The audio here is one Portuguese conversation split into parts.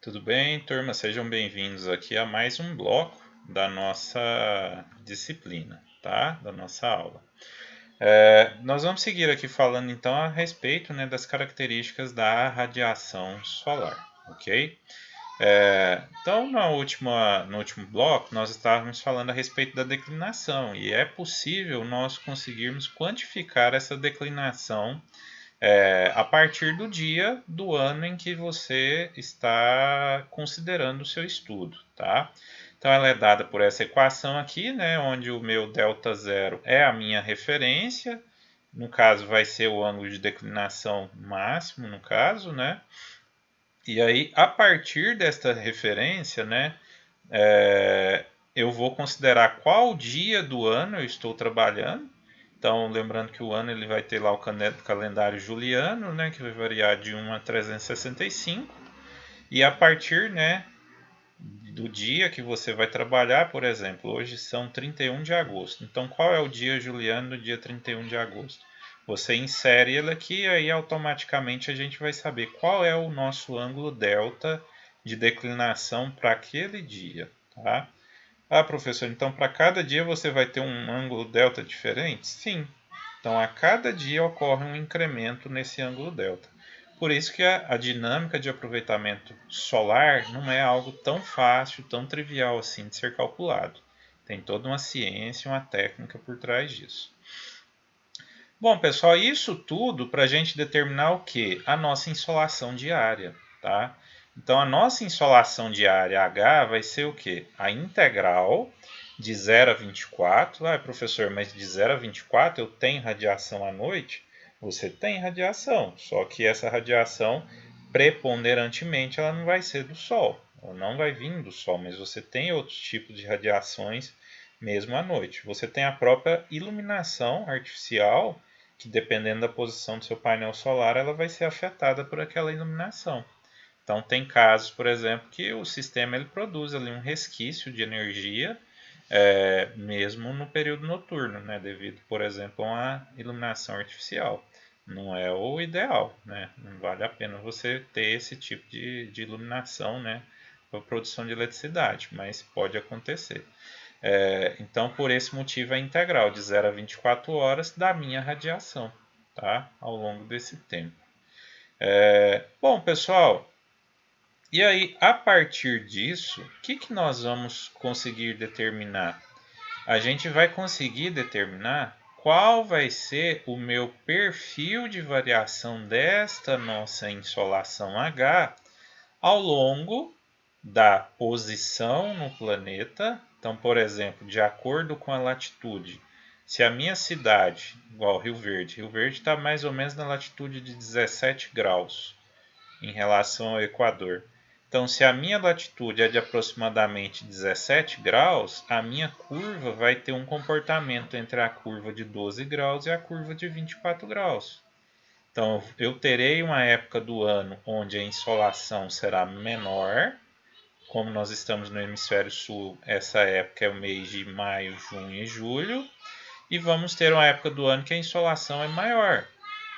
Tudo bem, turma? Sejam bem-vindos aqui a mais um bloco da nossa disciplina, tá? Da nossa aula. Nós vamos seguir aqui falando então a respeito, né, das características da radiação solar, ok? Então, no último bloco, nós estávamos falando a respeito da declinação e é possível nós conseguirmos quantificar essa declinação a partir do dia do ano em que você está considerando o seu estudo, tá? Então ela é dada por essa equação aqui, né, onde o meu ΔZ é a minha referência, no caso vai ser o ângulo de declinação máximo, no caso, né? E aí, a partir desta referência, né, eu vou considerar qual dia do ano eu estou trabalhando. Então, lembrando que o ano ele vai ter lá o calendário juliano, né, que vai variar de 1 a 365. E a partir, né, do dia que você vai trabalhar, por exemplo, hoje são 31 de agosto. Então, qual é o dia juliano do dia 31 de agosto? Você insere ele aqui e aí automaticamente a gente vai saber qual é o nosso ângulo delta de declinação para aquele dia, tá? Ah, professor, então para cada dia você vai ter um ângulo delta diferente? Sim. Então a cada dia ocorre um incremento nesse ângulo delta. Por isso que a dinâmica de aproveitamento solar não é algo tão fácil, tão trivial assim de ser calculado. Tem toda uma ciência, uma técnica por trás disso. Bom, pessoal, isso tudo para a gente determinar o que? A nossa insolação diária, tá? Então, a nossa insolação diária H vai ser o que? A integral de 0 a 24. Ah, professor, mas de 0 a 24 eu tenho radiação à noite? Você tem radiação, só que essa radiação, preponderantemente, ela não vai ser do Sol. Ela não vai vir do Sol, mas você tem outros tipos de radiações mesmo à noite. Você tem a própria iluminação artificial, que dependendo da posição do seu painel solar, ela vai ser afetada por aquela iluminação. Então tem casos, por exemplo, que o sistema ele produz ali um resquício de energia, mesmo no período noturno, né, devido, por exemplo, a uma iluminação artificial. Não é o ideal, né? Não vale a pena você ter esse tipo de iluminação, né, para produção de eletricidade, mas pode acontecer. Então, por esse motivo, é integral de 0 a 24 horas da minha radiação, tá? Ao longo desse tempo. Bom, pessoal, e aí, a partir disso, o que nós vamos conseguir determinar? A gente vai conseguir determinar qual vai ser o meu perfil de variação desta nossa insolação H ao longo da posição no planeta. Então, por exemplo, de acordo com a latitude, se a minha cidade, igual Rio Verde está mais ou menos na latitude de 17 graus em relação ao Equador. Então, se a minha latitude é de aproximadamente 17 graus, a minha curva vai ter um comportamento entre a curva de 12 graus e a curva de 24 graus. Então, eu terei uma época do ano onde a insolação será menor. Como nós estamos no hemisfério sul, essa época é o mês de maio, junho e julho. E vamos ter uma época do ano que a insolação é maior.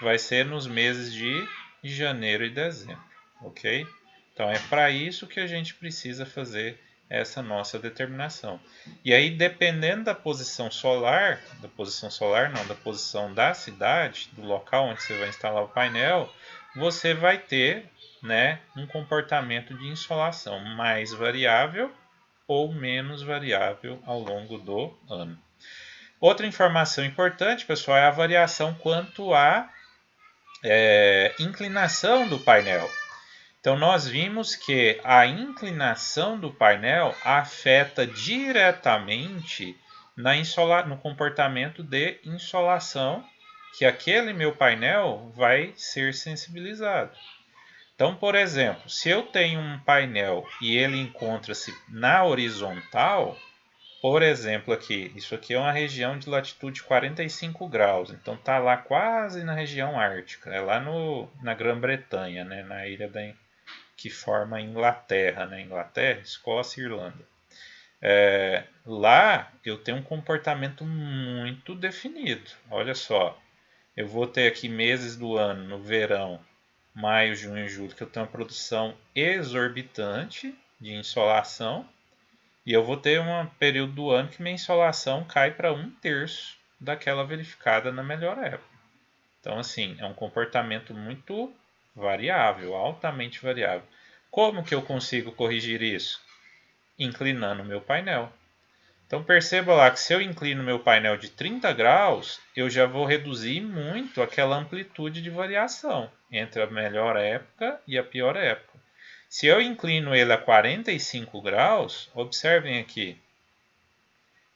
Vai ser nos meses de janeiro e dezembro, ok? Então é para isso que a gente precisa fazer essa nossa determinação. E aí, dependendo da posição solar, da posição da cidade, do local onde você vai instalar o painel, você vai ter, né, um comportamento de insolação mais variável ou menos variável ao longo do ano. Outra informação importante, pessoal, é a variação quanto à inclinação do painel. Então, nós vimos que a inclinação do painel afeta diretamente no comportamento de insolação que aquele meu painel vai ser sensibilizado. Então, por exemplo, se eu tenho um painel e ele encontra-se na horizontal, por exemplo, aqui, isso aqui é uma região de latitude 45 graus, então está lá quase na região ártica, é lá na Grã-Bretanha, né, na ilha que forma a Inglaterra, né, Inglaterra, Escócia e Irlanda. Lá eu tenho um comportamento muito definido. Olha só, eu vou ter aqui meses do ano, no verão, maio, junho e julho, que eu tenho uma produção exorbitante de insolação, e eu vou ter um período do ano que minha insolação cai para 1/3 daquela verificada na melhor época. Então, assim, é um comportamento muito variável, altamente variável. Como que eu consigo corrigir isso? Inclinando o meu painel. Então perceba lá que se eu inclino meu painel de 30 graus, eu já vou reduzir muito aquela amplitude de variação entre a melhor época e a pior época. Se eu inclino ele a 45 graus, observem aqui,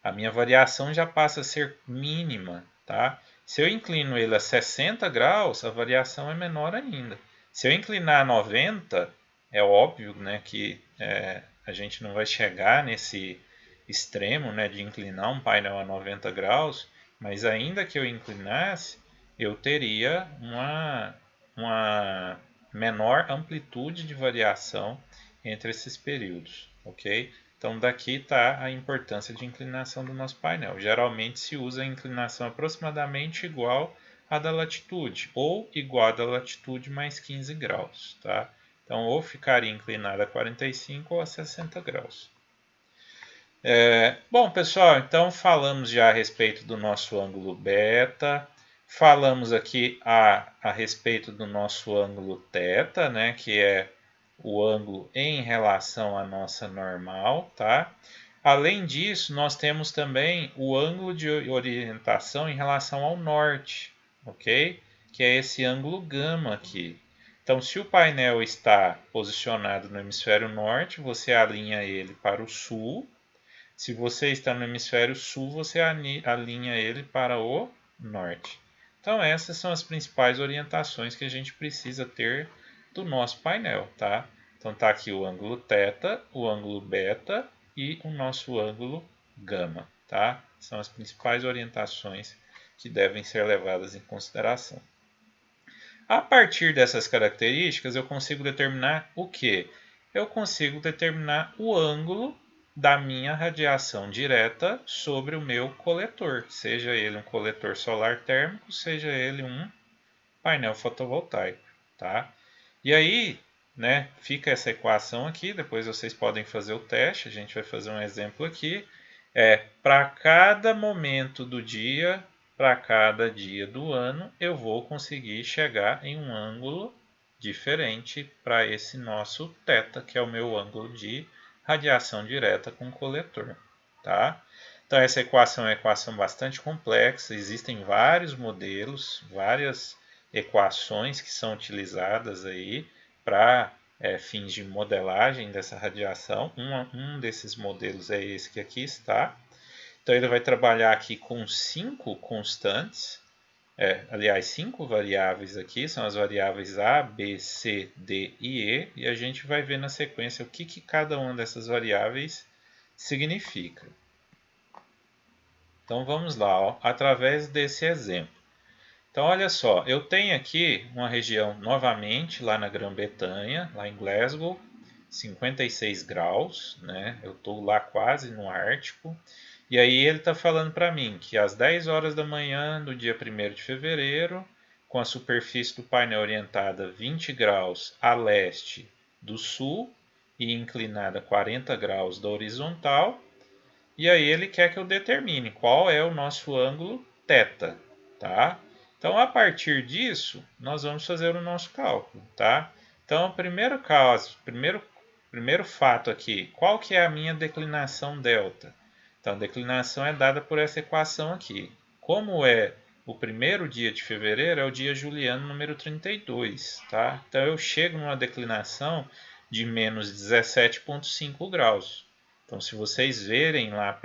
a minha variação já passa a ser mínima, tá? Se eu inclino ele a 60 graus, a variação é menor ainda. Se eu inclinar a 90, é óbvio, né, que a gente não vai chegar nesse extremo, né, de inclinar um painel a 90 graus, mas ainda que eu inclinasse, eu teria uma menor amplitude de variação entre esses períodos, ok? Então daqui está a importância de inclinação do nosso painel. Geralmente se usa a inclinação aproximadamente igual à da latitude, ou igual à da latitude mais 15 graus, tá? Então ou ficaria inclinada a 45 ou a 60 graus. Bom, pessoal, então falamos já a respeito do nosso ângulo beta, falamos aqui a respeito do nosso ângulo θ, né, que é o ângulo em relação à nossa normal, tá? Além disso, nós temos também o ângulo de orientação em relação ao norte, ok? Que é esse ângulo gama aqui. Então, se o painel está posicionado no hemisfério norte, você alinha ele para o sul. Se você está no hemisfério sul, você alinha ele para o norte. Então, essas são as principais orientações que a gente precisa ter do nosso painel, tá? Então, está aqui o ângulo θ, o ângulo beta e o nosso ângulo gama, tá? São as principais orientações que devem ser levadas em consideração. A partir dessas características, eu consigo determinar o quê? Eu consigo determinar o ângulo da minha radiação direta sobre o meu coletor, seja ele um coletor solar térmico, seja ele um painel fotovoltaico, tá? E aí, né, fica essa equação aqui, depois vocês podem fazer o teste, a gente vai fazer um exemplo aqui. Para cada momento do dia, para cada dia do ano, eu vou conseguir chegar em um ângulo diferente para esse nosso θ, que é o meu ângulo de radiação direta com coletor, tá? Então essa equação é uma equação bastante complexa, existem vários modelos, várias equações que são utilizadas aí para fins de modelagem dessa radiação. Um desses modelos é esse que aqui está. Então ele vai trabalhar aqui com 5 constantes, aliás, 5 variáveis aqui, são as variáveis A, B, C, D e E, e a gente vai ver na sequência o que cada uma dessas variáveis significa. Então vamos lá, ó, através desse exemplo. Então olha só, eu tenho aqui uma região novamente lá na Grã-Bretanha, lá em Glasgow, 56 graus, né? Eu estou lá quase no Ártico. E aí ele está falando para mim que às 10 horas da manhã do dia 1º de fevereiro, com a superfície do painel orientada 20 graus a leste do sul e inclinada 40 graus da horizontal, e aí ele quer que eu determine qual é o nosso ângulo θ, tá? Então, a partir disso, nós vamos fazer o nosso cálculo, tá? Então, o primeiro caso, primeiro fato aqui, qual que é a minha declinação delta? Então, a declinação é dada por essa equação aqui. Como é o primeiro dia de fevereiro, é o dia juliano número 32, tá? Então, eu chego numa declinação de menos 17,5 graus. Então, se vocês verem lá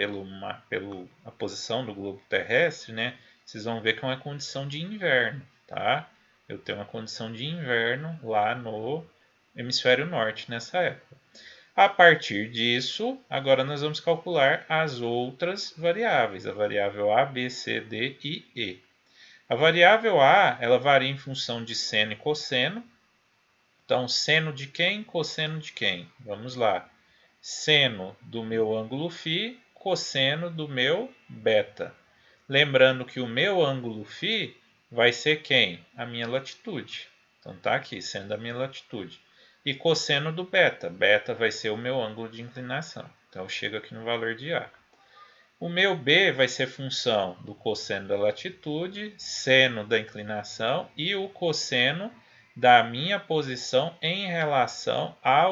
a posição do globo terrestre, né, vocês vão ver que é uma condição de inverno, tá? Eu tenho uma condição de inverno lá no hemisfério norte nessa época. A partir disso, agora nós vamos calcular as outras variáveis, a variável A, B, C, D e E. A variável A, ela varia em função de seno e cosseno. Então, seno de quem? Cosseno de quem? Vamos lá. Seno do meu ângulo φ, cosseno do meu beta. Lembrando que o meu ângulo φ vai ser quem? A minha latitude. Então tá aqui, seno da minha latitude. E cosseno do beta. Beta vai ser o meu ângulo de inclinação. Então eu chego aqui no valor de A. O meu B vai ser função do cosseno da latitude, seno da inclinação e o cosseno da minha posição em relação à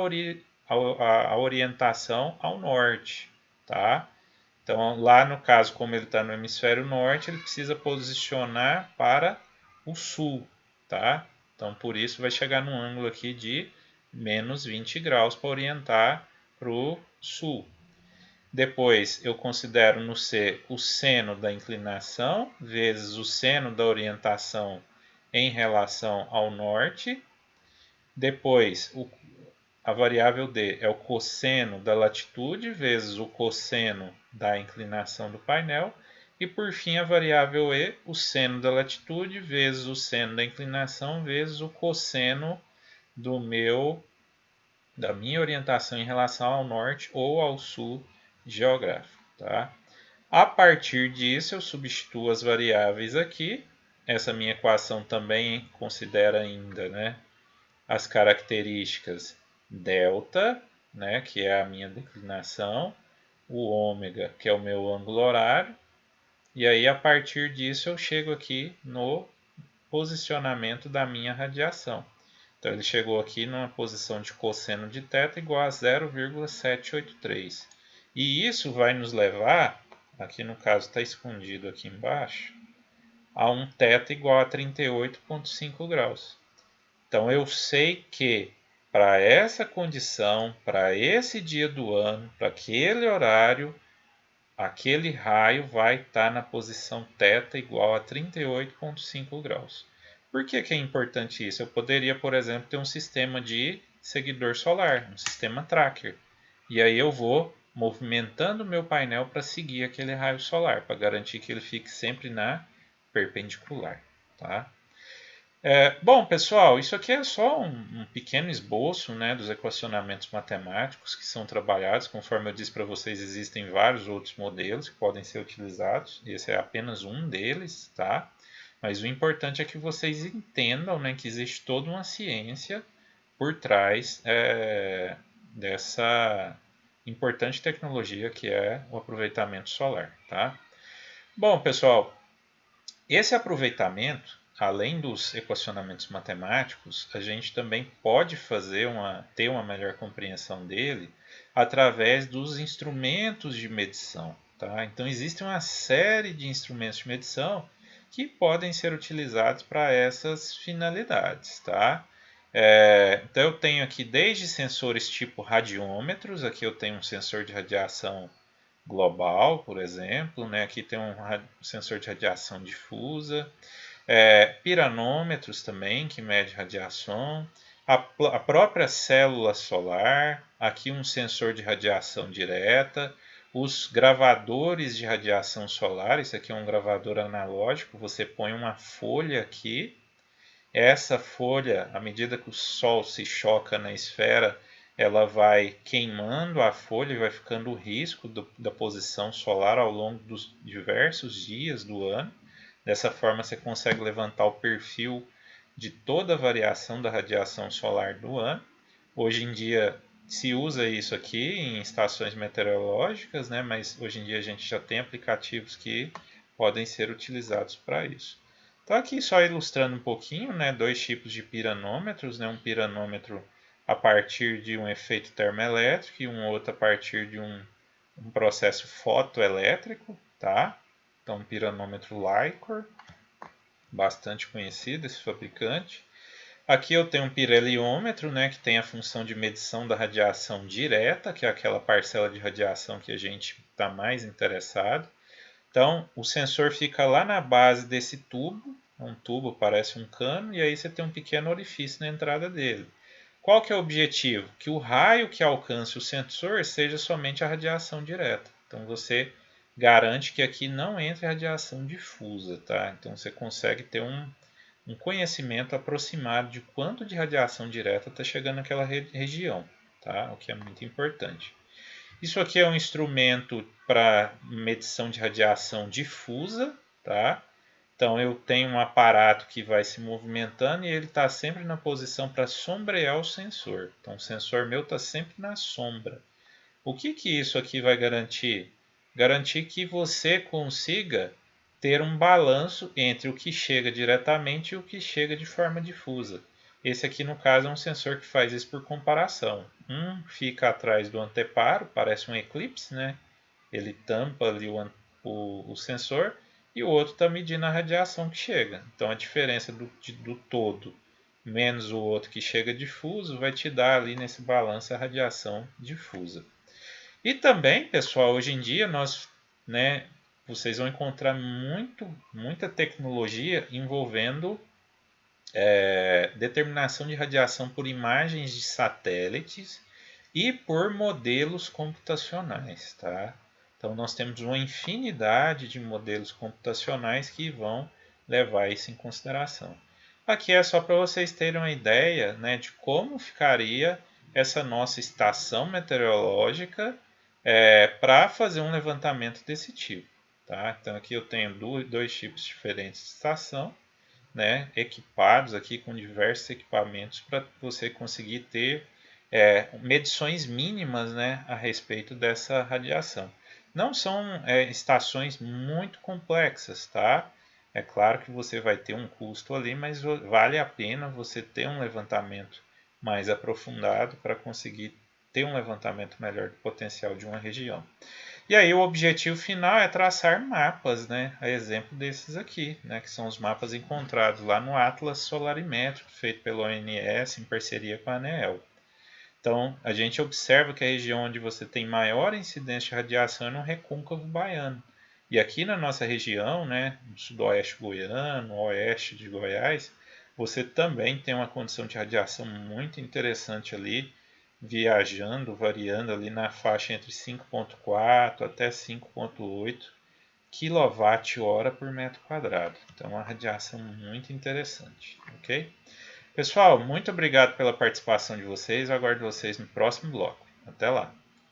orientação ao norte, tá? Então, lá no caso, como ele está no hemisfério norte, ele precisa posicionar para o sul, tá? Então, por isso, vai chegar num ângulo aqui de menos 20 graus para orientar para o sul. Depois, eu considero no C o seno da inclinação vezes o seno da orientação em relação ao norte. Depois, a variável D é o cosseno da latitude vezes o cosseno da inclinação do painel. E por fim, a variável E, o seno da latitude vezes o seno da inclinação vezes o cosseno da minha orientação em relação ao norte ou ao sul geográfico. Tá? A partir disso, eu substituo as variáveis aqui. Essa minha equação também considera ainda, né, as características delta, né, que é a minha declinação, o ômega, que é o meu ângulo horário, e aí a partir disso eu chego aqui no posicionamento da minha radiação. Então ele chegou aqui numa posição de cosseno de θ igual a 0,783. E isso vai nos levar, aqui no caso está escondido aqui embaixo, a um θ igual a 38,5 graus. Então eu sei que para essa condição, para esse dia do ano, para aquele horário, aquele raio vai estar na posição θ igual a 38,5 graus. Por que é importante isso? Eu poderia, por exemplo, ter um sistema de seguidor solar, um sistema tracker. E aí eu vou movimentando o meu painel para seguir aquele raio solar, para garantir que ele fique sempre na perpendicular. Tá? Bom, pessoal, isso aqui é só um pequeno esboço, né, dos equacionamentos matemáticos que são trabalhados. Conforme eu disse para vocês, existem vários outros modelos que podem ser utilizados. Esse é apenas um deles, tá? Mas o importante é que vocês entendam, né, que existe toda uma ciência por trás dessa importante tecnologia que é o aproveitamento solar, tá? Bom, pessoal, esse aproveitamento, além dos equacionamentos matemáticos, a gente também pode ter uma melhor compreensão dele através dos instrumentos de medição. Tá? Então, existe uma série de instrumentos de medição que podem ser utilizados para essas finalidades. Tá? Então, eu tenho aqui desde sensores tipo radiômetros, aqui eu tenho um sensor de radiação global, por exemplo, né? Aqui tem um sensor de radiação difusa, piranômetros também, que mede radiação, a própria célula solar, aqui um sensor de radiação direta, os gravadores de radiação solar, isso aqui é um gravador analógico, você põe uma folha aqui, essa folha, à medida que o Sol se choca na esfera, ela vai queimando a folha e vai ficando o risco da posição solar ao longo dos diversos dias do ano. Dessa forma, você consegue levantar o perfil de toda a variação da radiação solar do ano. Hoje em dia se usa isso aqui em estações meteorológicas, né? Mas hoje em dia a gente já tem aplicativos que podem ser utilizados para isso. Então aqui só ilustrando um pouquinho, né, dois tipos de piranômetros, né, um piranômetro a partir de um efeito termoelétrico e um outro a partir de um processo fotoelétrico, tá? Então, um piranômetro Lycor, bastante conhecido esse fabricante. Aqui eu tenho um pireliômetro, né, que tem a função de medição da radiação direta, que é aquela parcela de radiação que a gente está mais interessado. Então, o sensor fica lá na base desse tubo, um tubo parece um cano, e aí você tem um pequeno orifício na entrada dele. Qual que é o objetivo? Que o raio que alcance o sensor seja somente a radiação direta. Então, você garante que aqui não entre radiação difusa, tá? Então, você consegue ter um conhecimento aproximado de quanto de radiação direta está chegando naquela região, tá? O que é muito importante. Isso aqui é um instrumento para medição de radiação difusa, tá? Então eu tenho um aparato que vai se movimentando e ele está sempre na posição para sombrear o sensor. Então o sensor meu está sempre na sombra. O que que isso aqui vai garantir? Garantir que você consiga ter um balanço entre o que chega diretamente e o que chega de forma difusa. Esse aqui, no caso, é um sensor que faz isso por comparação. Um fica atrás do anteparo, parece um eclipse, né? Ele tampa ali o sensor, e o outro está medindo a radiação que chega. Então a diferença do todo menos o outro que chega difuso vai te dar ali nesse balanço a radiação difusa. E também, pessoal, hoje em dia né, vocês vão encontrar muita tecnologia envolvendo determinação de radiação por imagens de satélites e por modelos computacionais, tá? Então nós temos uma infinidade de modelos computacionais que vão levar isso em consideração. Aqui é só para vocês terem uma ideia, né, de como ficaria essa nossa estação meteorológica para fazer um levantamento desse tipo. Tá? Então aqui eu tenho dois tipos diferentes de estação, né, equipados aqui com diversos equipamentos para você conseguir ter medições mínimas, né, a respeito dessa radiação. Não são estações muito complexas, tá? É claro que você vai ter um custo ali, mas vale a pena você ter um levantamento mais aprofundado para conseguir ter um levantamento melhor do potencial de uma região. E aí o objetivo final é traçar mapas, né? A exemplo desses aqui, né? Que são os mapas encontrados lá no Atlas Solarimétrico, feito pelo ONS em parceria com a ANEEL. Então, a gente observa que a região onde você tem maior incidência de radiação é no recôncavo baiano. E aqui na nossa região, né, no sudoeste goiano, oeste de Goiás, você também tem uma condição de radiação muito interessante ali, viajando, variando ali na faixa entre 5,4 até 5,8 kWh por metro quadrado. Então, uma radiação muito interessante, ok? Pessoal, muito obrigado pela participação de vocês. Eu aguardo vocês no próximo bloco. Até lá!